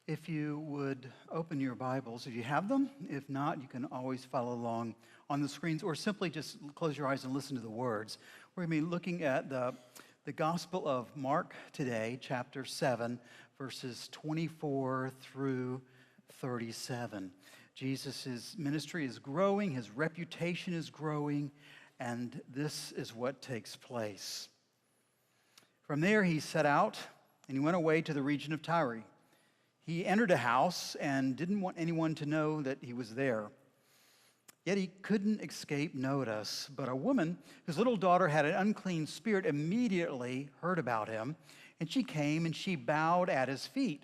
If you would open your Bibles, if you have them. If not, you can always follow along on the screens or simply just close your eyes and listen to the words. We're going to be looking at the Gospel of Mark today, chapter 7, verses 24 through 37. Jesus' ministry is growing, his reputation is growing, and this is what takes place. From there he set out, and he went away to the region of Tyre. He entered a house and didn't want anyone to know that he was there. Yet he couldn't escape notice. But a woman whose little daughter had an unclean spirit immediately heard about him, and she came and she bowed at his feet.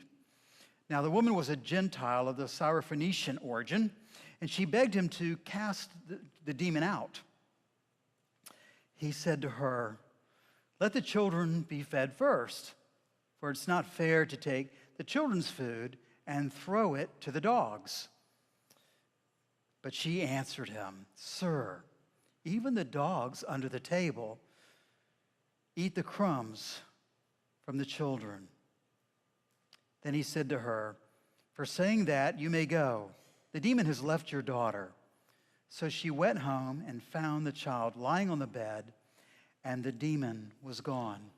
Now the woman was a Gentile of the Syrophoenician origin, and she begged him to cast the demon out. He said to her, "Let the children be fed first, for it's not fair to take the children's food and throw it to the dogs." But she answered him, "Sir, even the dogs under the table eat the crumbs from the children." Then he said to her, "For saying that, you may go. The demon has left your daughter." So she went home and found the child lying on the bed, and the demon was gone.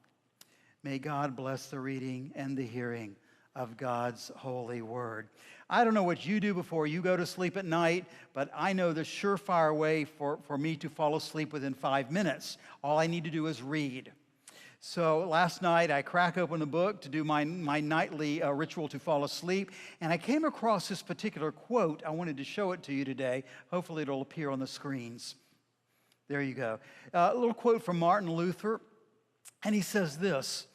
May God bless the reading and the hearing of God's holy word. I don't know what you do before you go to sleep at night, but I know the surefire way for me to fall asleep within 5 minutes. All I need to do is read. So last night I crack open a book to do my nightly ritual to fall asleep, and I came across this particular quote. I wanted to show it to you today. Hopefully it'll appear on the screens. There you go. A little quote from Martin Luther, and he says this.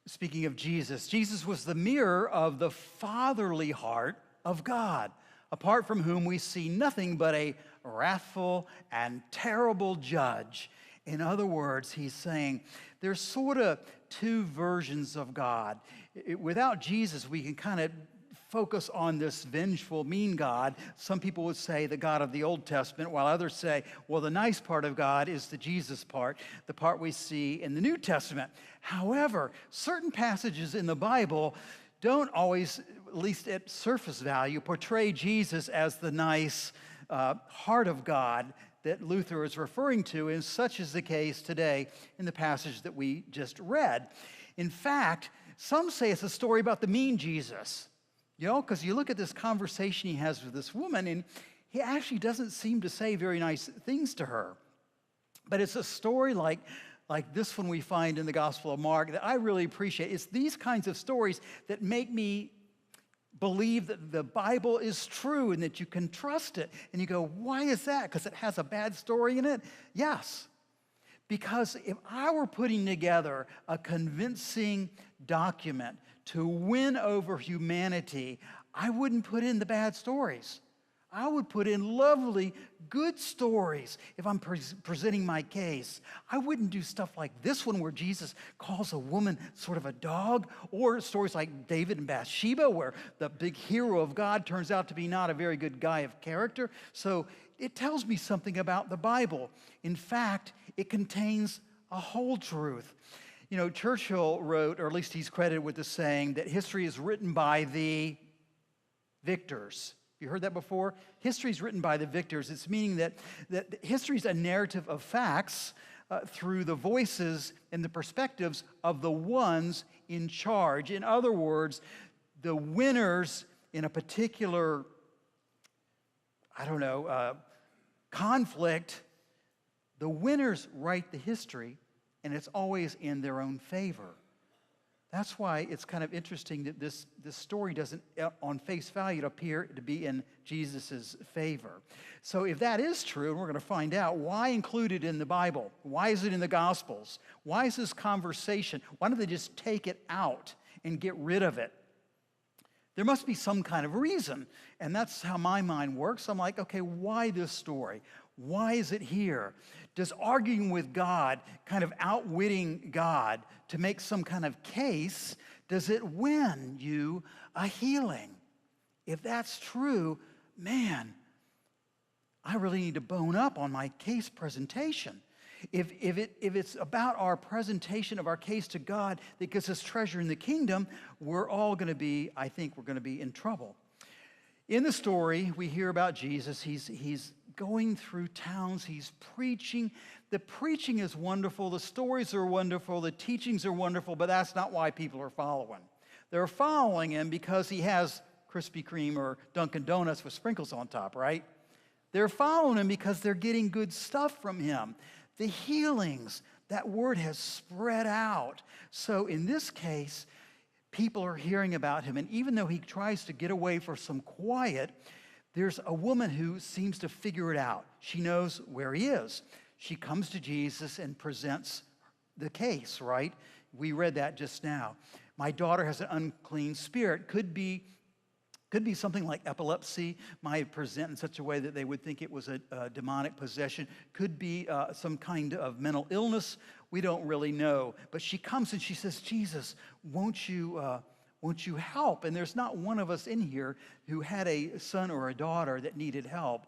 Speaking of Jesus, Jesus was the mirror of the fatherly heart of God, apart from whom we see nothing but a wrathful and terrible judge. In other words, he's saying there's sort of two versions of God. Without Jesus, we can kind of focus on this vengeful, mean God. Some people would say the God of the Old Testament, while others say, well, the nice part of God is the Jesus part, the part we see in the New Testament. However, certain passages in the Bible don't always, at least at surface value, portray Jesus as the nice heart of God that Luther is referring to, and such is the case today in the passage that we just read. In fact, some say it's a story about the mean Jesus. You know, because you look at this conversation he has with this woman, and he actually doesn't seem to say very nice things to her. But it's a story like this one we find in the Gospel of Mark that I really appreciate. It's these kinds of stories that make me believe that the Bible is true and that you can trust it. And you go, why is that? Because it has a bad story in it? Yes. Because if I were putting together a convincing document to win over humanity, I wouldn't put in the bad stories. I would put in lovely, good stories if I'm presenting my case. I wouldn't do stuff like this one where Jesus calls a woman sort of a dog, or stories like David and Bathsheba where the big hero of God turns out to be not a very good guy of character. So it tells me something about the Bible. In fact, it contains a whole truth. You know, Churchill wrote, or at least he's credited with the saying, that history is written by the victors. You heard that before? History is written by the victors. It's meaning that history is a narrative of facts through the voices and the perspectives of the ones in charge. In other words, the winners in a particular, conflict, the winners write the history, and it's always in their own favor. That's why it's kind of interesting that this story doesn't, on face value, appear to be in Jesus' favor. So if that is true, and we're going to find out, why include it in the Bible? Why is it in the Gospels? Why is this conversation? Why don't they just take it out and get rid of it? There must be some kind of reason, and that's how my mind works. I'm like, okay, why this story? Why is it here? Does arguing with God, kind of outwitting God to make some kind of case, does it win you a healing? If that's true, man, I really need to bone up on my case presentation. If it's about our presentation of our case to God that gets us treasure in the kingdom, we're all going to be, I think we're going to be in trouble. In the story, we hear about Jesus. He's going through towns. He's preaching. The preaching is wonderful. The stories are wonderful. The teachings are wonderful, but that's not why people are following. They're following him because he has Krispy Kreme or Dunkin' Donuts with sprinkles on top, right? They're following him because they're getting good stuff from him. The healings, that word has spread out. So in this case, people are hearing about him. And even though he tries to get away for some quiet, there's a woman who seems to figure it out. She knows where he is. She comes to Jesus and presents the case, right? We read that just now. My daughter has an unclean spirit. Could be something like epilepsy, might present in such a way that they would think it was a demonic possession. Could be some kind of mental illness. We don't really know. But she comes and she says, Jesus, won't you help? And there's not one of us in here who had a son or a daughter that needed help,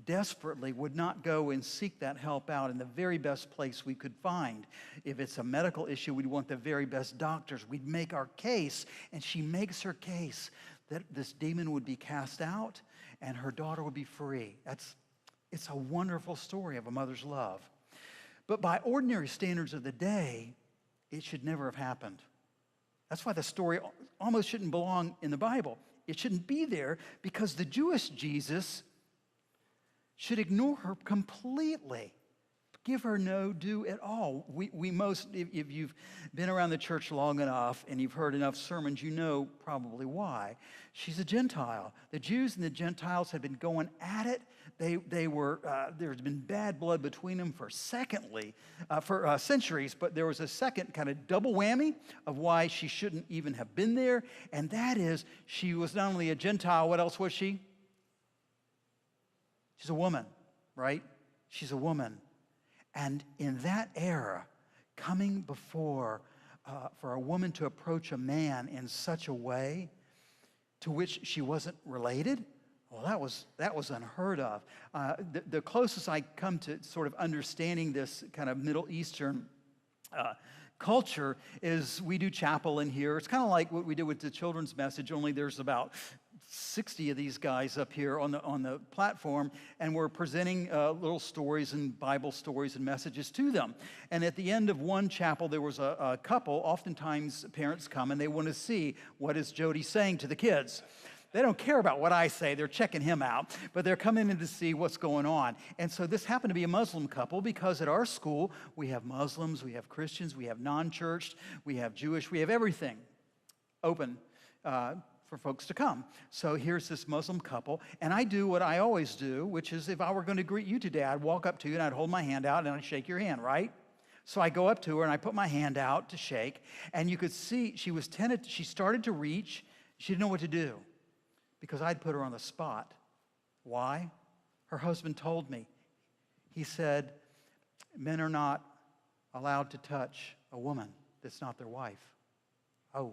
desperately would not go and seek that help out in the very best place we could find. If it's a medical issue, we'd want the very best doctors. We'd make our case, and she makes her case that this demon would be cast out and her daughter would be free. It's a wonderful story of a mother's love. But by ordinary standards of the day, it should never have happened. That's why the story almost shouldn't belong in the Bible. It shouldn't be there because the Jewish Jesus should ignore her completely. Give her no due at all. If you've been around the church long enough and you've heard enough sermons, you know probably why. She's a Gentile. The Jews and the Gentiles have been going at it. There's been bad blood between them for centuries, but there was a second kind of double whammy of why she shouldn't even have been there, and that is she was not only a Gentile, what else was she? She's a woman, right? She's a woman. And in that era, coming before, for a woman to approach a man in such a way to which she wasn't related, well, that was unheard of. The closest I come to sort of understanding this kind of Middle Eastern culture is we do chapel in here. It's kind of like what we did with the children's message, only there's about 60 of these guys up here on the platform, and we're presenting little stories and Bible stories and messages to them. And at the end of one chapel, there was a couple. Oftentimes, parents come and they want to see what is Jody saying to the kids. They don't care about what I say. They're checking him out, but they're coming in to see what's going on. And so this happened to be a Muslim couple because at our school, we have Muslims, we have Christians, we have non-churched, we have Jewish, we have everything open for folks to come. So here's this Muslim couple, and I do what I always do, which is if I were going to greet you today, I'd walk up to you and I'd hold my hand out and I'd shake your hand, right? So I go up to her and I put my hand out to shake, and you could see she was tentative. She started to reach. She didn't know what to do because I'd put her on the spot. Why? Her husband told me. He said, men are not allowed to touch a woman that's not their wife. Oh.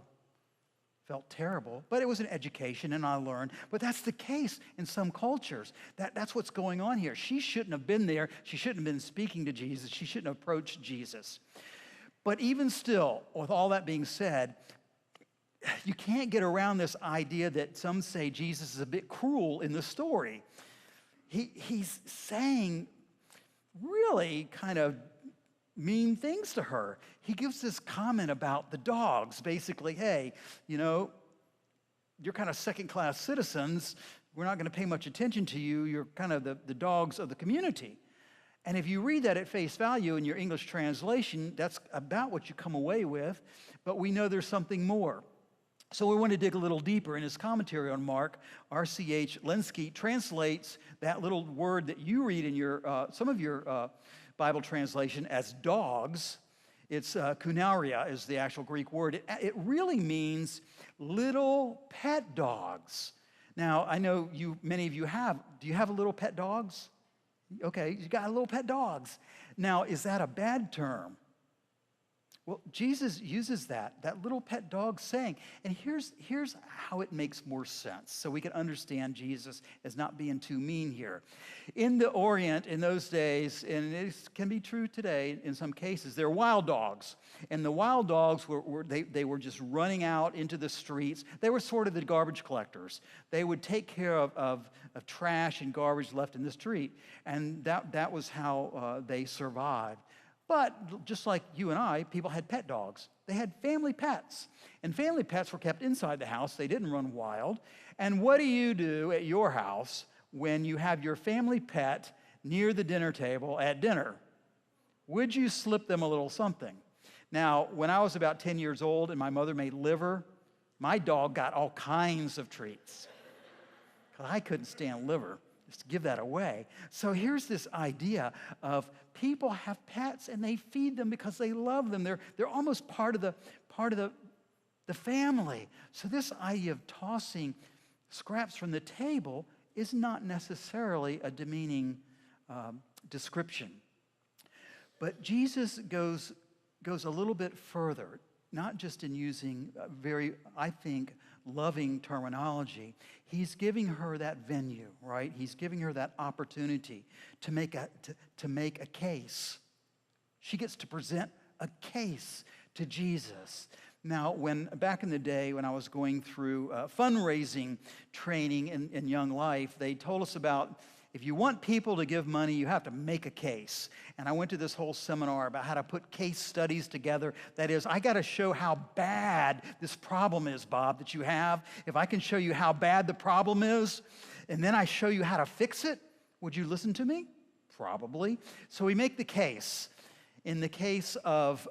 Felt terrible, but it was an education, and I learned. But that's the case in some cultures. That's what's going on here. She shouldn't have been there. She shouldn't have been speaking to Jesus. She shouldn't have approached Jesus. But even still, with all that being said, you can't get around this idea that some say Jesus is a bit cruel in the story. He's saying really kind of mean things to her. He gives this comment about the dogs, basically, hey, you're kind of second-class citizens. We're not going to pay much attention to you. You're kind of the dogs of the community. And if you read that at face value in your English translation, that's about what you come away with, but we know there's something more. So we want to dig a little deeper. In his commentary on Mark, R.C.H. Lenski translates that little word that you read in some of your Bible translation as dogs. It's kunauria is the actual Greek word. It really means little pet dogs. Now, I know many of you have. Do you have little pet dogs? Okay, you got little pet dogs. Now, is that a bad term? Well, Jesus uses that little pet dog saying, and here's how it makes more sense, so we can understand Jesus as not being too mean here. In the Orient, in those days, and it can be true today in some cases, they're wild dogs. And the wild dogs they were just running out into the streets. They were sort of the garbage collectors. They would take care of trash and garbage left in the street, and that was how they survived. But just like you and I, people had pet dogs. They had family pets. And family pets were kept inside the house. They didn't run wild. And what do you do at your house when you have your family pet near the dinner table at dinner? Would you slip them a little something? Now, when I was about 10 years old and my mother made liver, my dog got all kinds of treats. Because I couldn't stand liver. Just give that away. So here's this idea of people have pets and they feed them because they love them. They're almost part of the family. So this idea of tossing scraps from the table is not necessarily a demeaning description. But Jesus goes a little bit further, not just in using very, I think, loving terminology. He's giving her that venue, right? He's giving her that opportunity to make a case. She gets to present a case to Jesus. Now, back in the day when I was going through fundraising training in Young Life, they told us about if you want people to give money, you have to make a case. And I went to this whole seminar about how to put case studies together. That is, I got to show how bad this problem is, Bob, that you have. If I can show you how bad the problem is, and then I show you how to fix it, would you listen to me? Probably. So we make the case. In the case of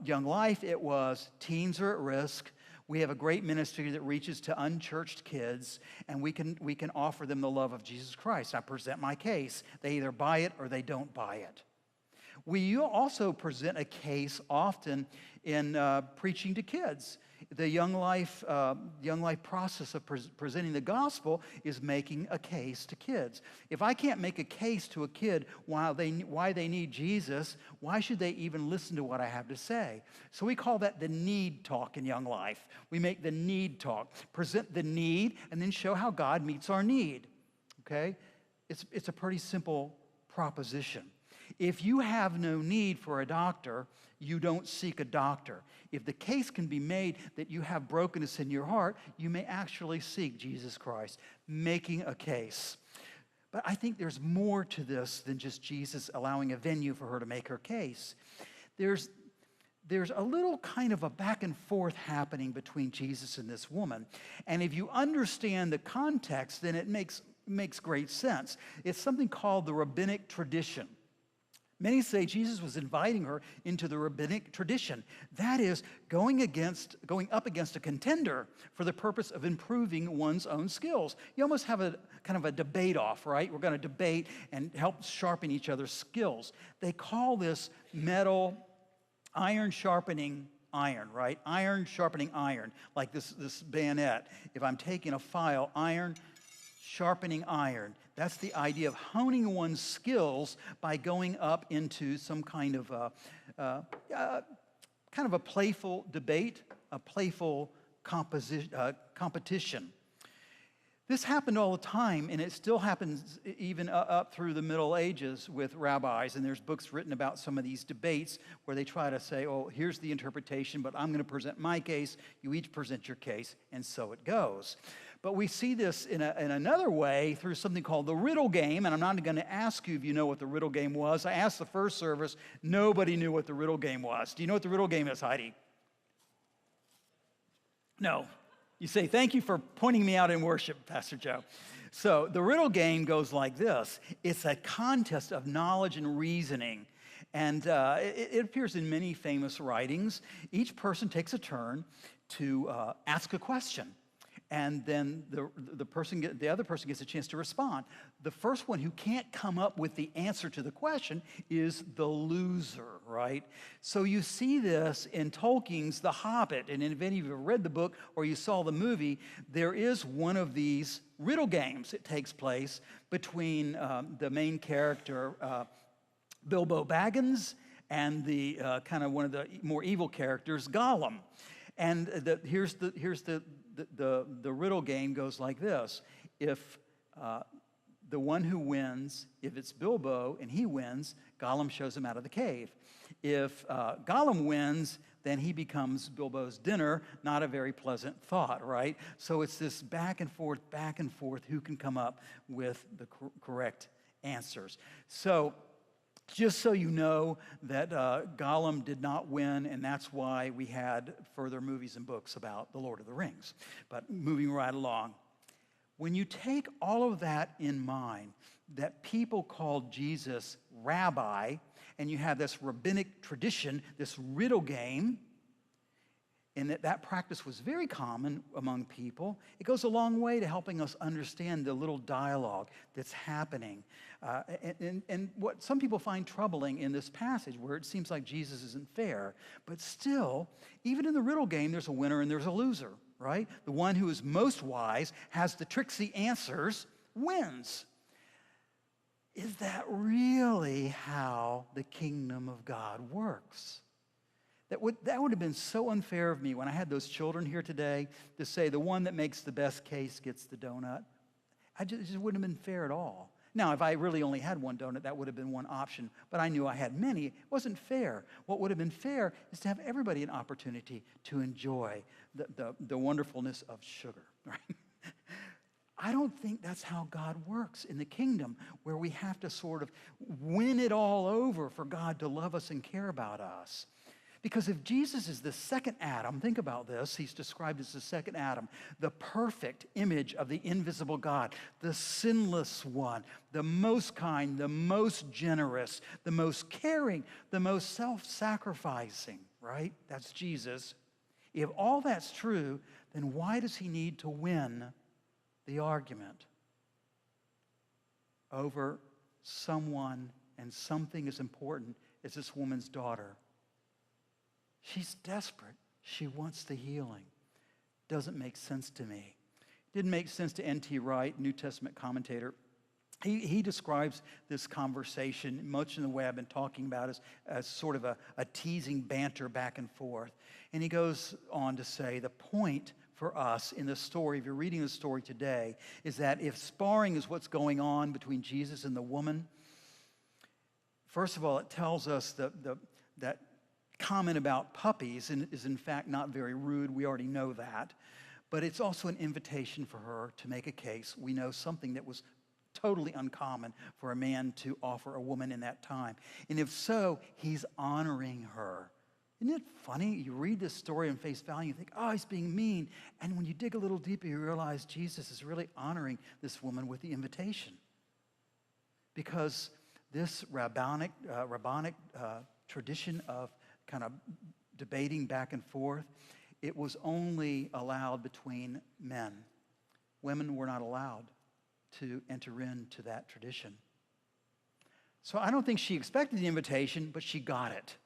Young Life, it was teens are at risk. We have a great ministry that reaches to unchurched kids, and we can offer them the love of Jesus Christ. I present my case. They either buy it or they don't buy it. We also present a case often in preaching to kids. The Young Life process of presenting the gospel is making a case to kids. If I can't make a case to a kid why they need Jesus, why should they even listen to what I have to say? So we call that the need talk in Young Life. We make the need talk, present the need, and then show how God meets our need. Okay? It's a pretty simple proposition. If you have no need for a doctor, you don't seek a doctor. If the case can be made that you have brokenness in your heart, you may actually seek Jesus Christ, making a case. But I think there's more to this than just Jesus allowing a venue for her to make her case. There's a little kind of a back and forth happening between Jesus and this woman. And if you understand the context, then it makes great sense. It's something called the rabbinic tradition. Many say Jesus was inviting her into the rabbinic tradition. That is, going up against a contender for the purpose of improving one's own skills. You almost have a kind of a debate-off, right? We're going to debate and help sharpen each other's skills. They call this metal iron sharpening iron, right? Iron sharpening iron, like this bayonet. If I'm taking a file, iron sharpening iron. That's the idea of honing one's skills by going up into some kind of a playful debate, a playful competition. This happened all the time, and it still happens even up through the Middle Ages with rabbis, and there's books written about some of these debates where they try to say, oh, here's the interpretation, but I'm going to present my case, you each present your case, and so it goes. But we see this in another way through something called the riddle game, and I'm not going to ask you if you know what the riddle game was. I asked the first service, nobody knew what the riddle game was. Do you know what the riddle game is, Heidi? No. You say, thank you for pointing me out in worship, Pastor Joe. So the riddle game goes like this. It's a contest of knowledge and reasoning. And it appears in many famous writings. Each person takes a turn to ask a question. And then the other person gets a chance to respond. The first one who can't come up with the answer to the question is the loser, right? So you see this in Tolkien's The Hobbit, and if any of you have read the book or you saw the movie, there is one of these riddle games that takes place between the main character, Bilbo Baggins, and the kind of one of the more evil characters, Gollum. And here's the riddle game goes like this. If the one who wins, if it's Bilbo and he wins, Gollum shows him out of the cave. If Gollum wins, then he becomes Bilbo's dinner, not a very pleasant thought, right? So it's this back and forth, who can come up with the correct answers. So just so you know that Gollum did not win, and that's why we had further movies and books about the Lord of the Rings. But moving right along. When you take all of that in mind, that people called Jesus rabbi, and you have this rabbinic tradition, this riddle game, and that practice was very common among people, it goes a long way to helping us understand the little dialogue that's happening. And what some people find troubling in this passage, where it seems like Jesus isn't fair, but still, even in the riddle game, there's a winner and there's a loser, right? The one who is most wise, has the tricksy answers, wins. Is that really how the kingdom of God works? That would have been so unfair of me when I had those children here today to say the one that makes the best case gets the donut. It just wouldn't have been fair at all. Now, if I really only had one donut, that would have been one option, but I knew I had many. It wasn't fair. What would have been fair is to have everybody an opportunity to enjoy the wonderfulness of sugar, right? I don't think that's how God works in the kingdom, where we have to sort of win it all over for God to love us and care about us. Because if Jesus is the second Adam, think about this, he's described as the second Adam, the perfect image of the invisible God, the sinless one, the most kind, the most generous, the most caring, the most self-sacrificing, right? That's Jesus. If all that's true, then why does he need to win the argument over someone and something as important as this woman's daughter? She's desperate. She wants the healing. Doesn't make sense to me. Didn't make sense to N.T. Wright, New Testament commentator. He describes this conversation much in the way I've been talking about as sort of a teasing banter back and forth. And he goes on to say the point for us in the story, if you're reading the story today, is that if sparring is what's going on between Jesus and the woman, first of all, it tells us that comment about puppies is in fact not very rude. We already know that. But it's also an invitation for her to make a case. We know something that was totally uncommon for a man to offer a woman in that time. And if so, he's honoring her. Isn't it funny? You read this story on face value, you think, oh, he's being mean. And when you dig a little deeper, you realize Jesus is really honoring this woman with the invitation. Because this rabbinic tradition of kind of debating back and forth, it was only allowed between men. Women were not allowed to enter into that tradition. So I don't think she expected the invitation, but she got it.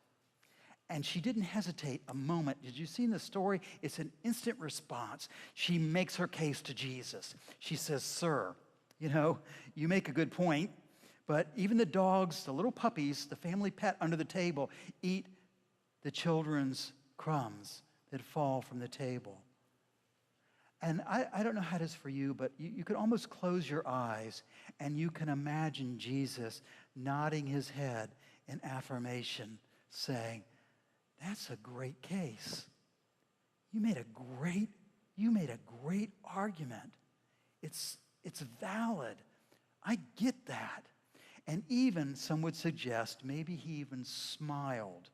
And she didn't hesitate a moment. Did you see in the story? It's an instant response. She makes her case to Jesus. She says, "Sir, you make a good point, but even the dogs, the little puppies, the family pet under the table, eat the children's crumbs that fall from the table." And I don't know how it is for you, but you could almost close your eyes and you can imagine Jesus nodding his head in affirmation, saying, "That's a great case. You made a great argument. It's valid. I get that." And even some would suggest maybe he even smiled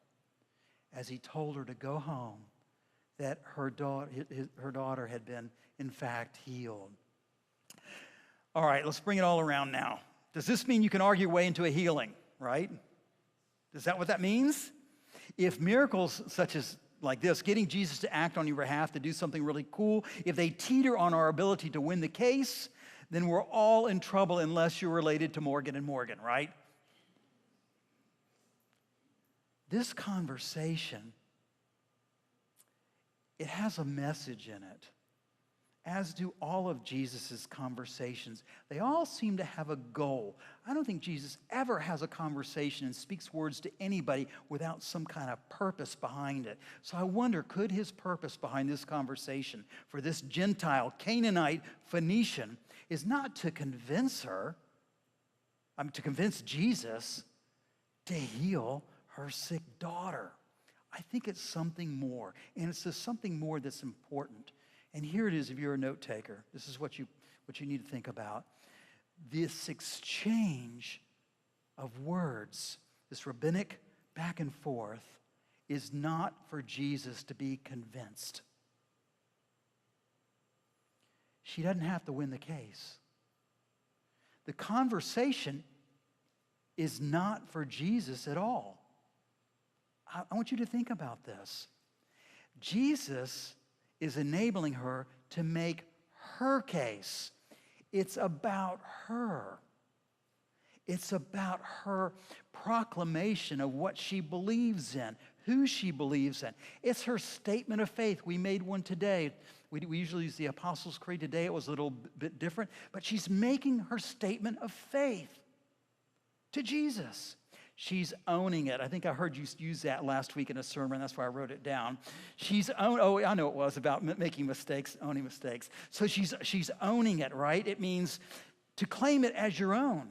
as he told her to go home, that her daughter had been, in fact, healed. All right, let's bring it all around now. Does this mean you can argue your way into a healing, right? Is that what that means? If miracles such as like this, getting Jesus to act on your behalf to do something really cool, if they teeter on our ability to win the case, then we're all in trouble unless you're related to Morgan and Morgan, right? This conversation, it has a message in it. as do all of Jesus' conversations. They all seem to have a goal. I don't think Jesus ever has a conversation and speaks words to anybody without some kind of purpose behind it. So I wonder, could his purpose behind this conversation for this Gentile, Canaanite, Phoenician is not to convince to convince Jesus to heal her sick daughter. I think it's something more, and it's just something more that's important. And here it is, if you're a note taker. This is what you need to think about. This exchange of words, this rabbinic back and forth, is not for Jesus to be convinced. She doesn't have to win the case. The conversation is not for Jesus at all. I want you to think about this. Jesus is enabling her to make her case. It's about her. It's about her proclamation of what she believes in, who she believes in. It's her statement of faith. We made one today. We usually use the Apostles' Creed. Today it was a little bit different, but she's making her statement of faith to Jesus. She's owning it. I think I heard you use that last week in a sermon. That's why I wrote it down. I know it was about making mistakes, owning mistakes. So she's owning it, right? It means to claim it as your own.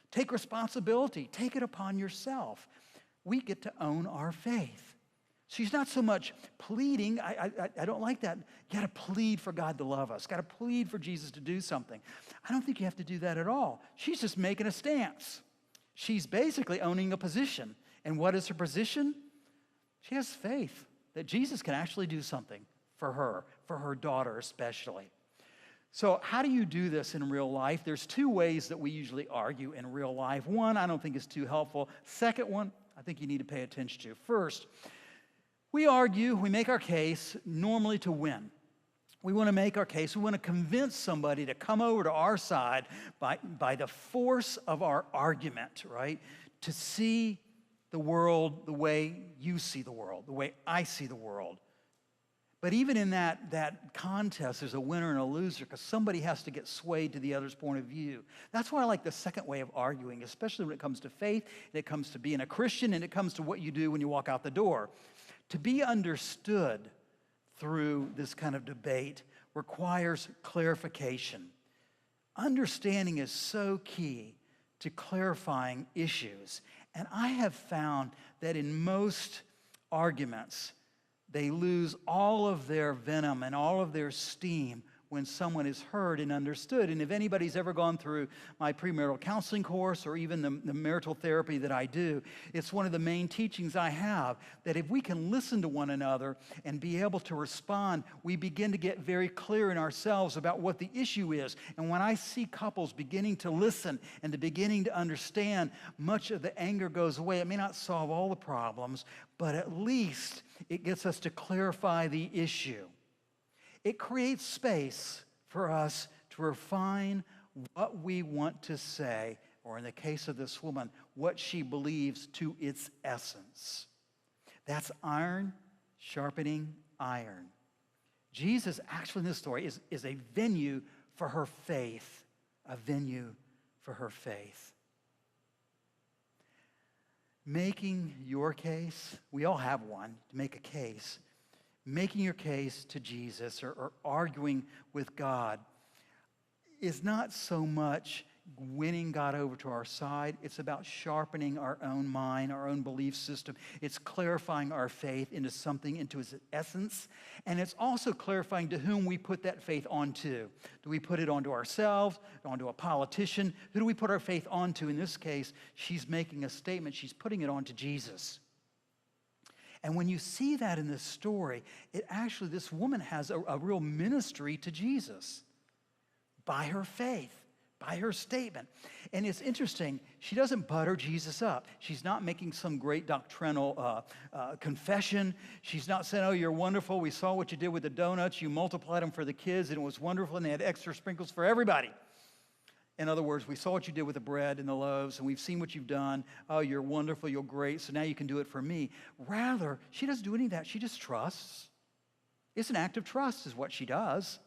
Take responsibility. Take it upon yourself. We get to own our faith. She's not so much pleading. I don't like that. You got to plead for God to love us. Got to plead for Jesus to do something. I don't think you have to do that at all. She's just making a stance. She's basically owning a position. And what is her position? She has faith that Jesus can actually do something for her daughter especially. So how do you do this in real life? There's two ways that we usually argue in real life. One, I don't think is too helpful. Second one, I think you need to pay attention to. First, we argue, we make our case normally to win. We want to make our case. We want to convince somebody to come over to our side by the force of our argument, right? To see the world the way you see the world, the way I see the world. But even in that contest, there's a winner and a loser because somebody has to get swayed to the other's point of view. That's why I like the second way of arguing, especially when it comes to faith, and it comes to being a Christian, and it comes to what you do when you walk out the door. To be understood through this kind of debate requires clarification. Understanding is so key to clarifying issues. And I have found that in most arguments, they lose all of their venom and all of their steam when someone is heard and understood. And if anybody's ever gone through my premarital counseling course or even the marital therapy that I do, it's one of the main teachings I have, that if we can listen to one another and be able to respond, we begin to get very clear in ourselves about what the issue is. And when I see couples beginning to listen and beginning to understand, much of the anger goes away. It may not solve all the problems, but at least it gets us to clarify the issue. It creates space for us to refine what we want to say, or in the case of this woman, what she believes to its essence. That's iron sharpening iron. Jesus, actually in this story, is a venue for her faith, a venue for her faith. Making your case, we all have one, to make a case. Making your case to Jesus or arguing with God is not so much winning God over to our side. It's about sharpening our own mind, our own belief system. It's clarifying our faith into something, into its essence. And it's also clarifying to whom we put that faith onto. Do we put it onto ourselves, onto a politician? Who do we put our faith onto? In this case, she's making a statement. She's putting it onto Jesus. And when you see that in this story, this woman has a real ministry to Jesus by her faith, by her statement. And it's interesting, she doesn't butter Jesus up. She's not making some great doctrinal confession. She's not saying, oh, you're wonderful. We saw what you did with the donuts. You multiplied them for the kids, and it was wonderful, and they had extra sprinkles for everybody. In other words, we saw what you did with the bread and the loaves, and we've seen what you've done. Oh, you're wonderful, you're great, so now you can do it for me. Rather, she doesn't do any of that. She just trusts. It's an act of trust is what she does.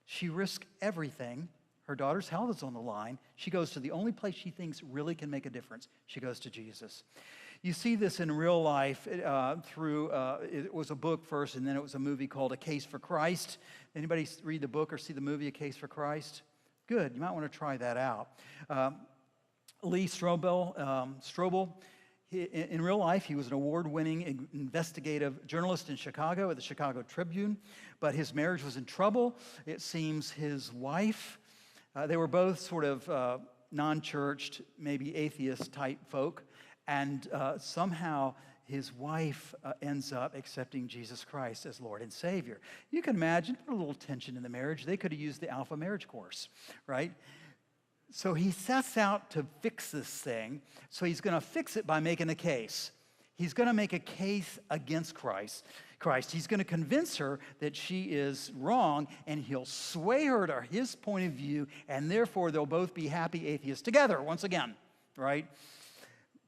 She risks everything. Her daughter's health is on the line. She goes to the only place she thinks really can make a difference. She goes to Jesus. You see this in real life through, it was a book first, and then it was a movie called A Case for Christ. Anybody read the book or see the movie A Case for Christ? Good. You might want to try that out. Lee Strobel, in real life, he was an award-winning investigative journalist in Chicago at the Chicago Tribune, but his marriage was in trouble. It seems his wife, they were both sort of non-churched, maybe atheist-type folk, and somehow his wife ends up accepting Jesus Christ as Lord and Savior. You can imagine a little tension in the marriage. They could have used the Alpha marriage course, right? So he sets out to fix this thing. So he's going to fix it by making a case. He's going to make a case against Christ. He's going to convince her that she is wrong, and he'll sway her to his point of view, and therefore they'll both be happy atheists together once again, right?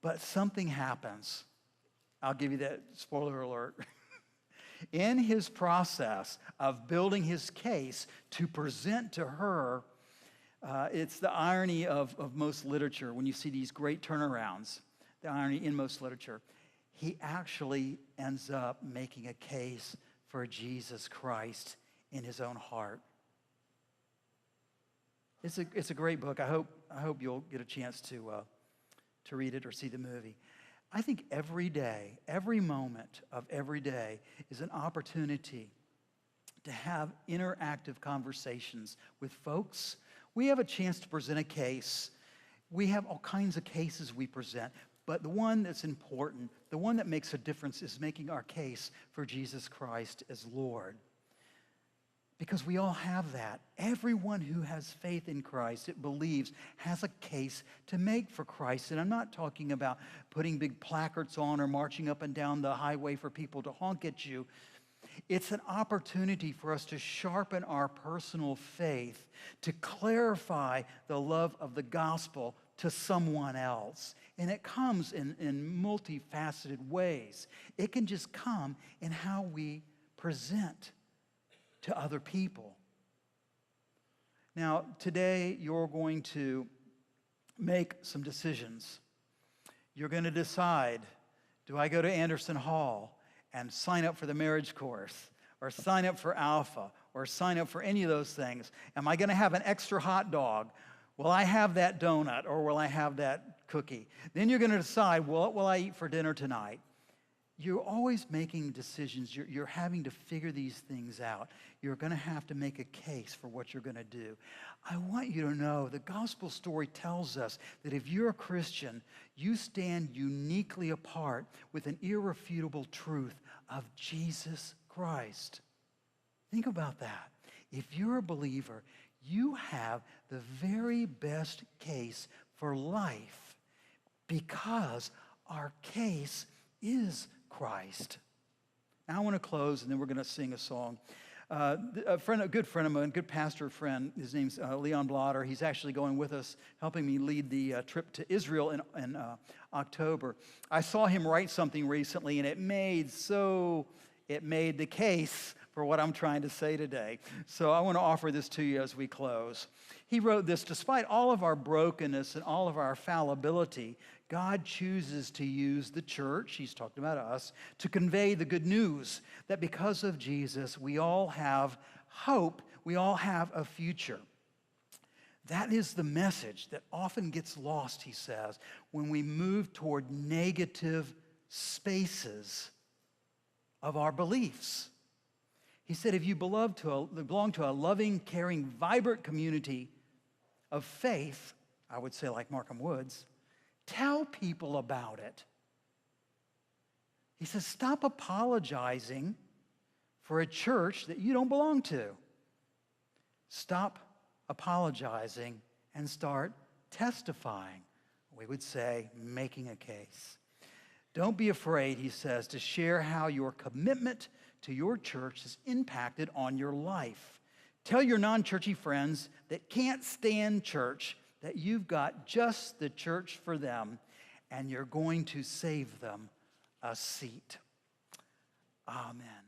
But something happens. I'll give you that spoiler alert. In his process of building his case to present to her, it's the irony of most literature when you see these great turnarounds, the irony in most literature. He actually ends up making a case for Jesus Christ in his own heart. It's a great book. I hope you'll get a chance to read it or see the movie. I think every day, every moment of every day is an opportunity to have interactive conversations with folks. We have a chance to present a case. We have all kinds of cases we present, but the one that's important, the one that makes a difference is making our case for Jesus Christ as Lord. Because we all have that. Everyone who has faith in Christ, it believes, has a case to make for Christ. And I'm not talking about putting big placards on or marching up and down the highway for people to honk at you. It's an opportunity for us to sharpen our personal faith, to clarify the love of the gospel to someone else. And it comes in multifaceted ways. It can just come in how we present to other people. Now, today you're going to make some decisions. You're going to decide, do I go to Anderson Hall and sign up for the marriage course, or sign up for Alpha, or sign up for any of those things? Am I going to have an extra hot dog? Will I have that donut, or will I have that cookie? Then you're going to decide, what will I eat for dinner tonight? You're always making decisions. You're having to figure these things out. You're going to have to make a case for what you're going to do. I want you to know the gospel story tells us that if you're a Christian, you stand uniquely apart with an irrefutable truth of Jesus Christ. Think about that. If you're a believer, you have the very best case for life because our case is Christ. Now I want to close, and then we're going to sing a song. A good friend of mine, good pastor friend, his name's Leon Blotter. He's actually going with us, helping me lead the trip to Israel in October. I saw him write something recently, and it made the case for what I'm trying to say today. So I want to offer this to you as we close. He wrote this: despite all of our brokenness and all of our fallibility, God chooses to use the church, he's talking about us, to convey the good news that because of Jesus, we all have hope, we all have a future. That is the message that often gets lost, he says, when we move toward negative spaces of our beliefs. He said, if you belong to a loving, caring, vibrant community of faith, I would say like Markham Woods, tell people about it. He says, stop apologizing for a church that you don't belong to. Stop apologizing and start testifying. We would say, making a case. Don't be afraid, he says, to share how your commitment to your church has impacted on your life. Tell your non-churchy friends that can't stand church that you've got just the church for them, and you're going to save them a seat. Amen.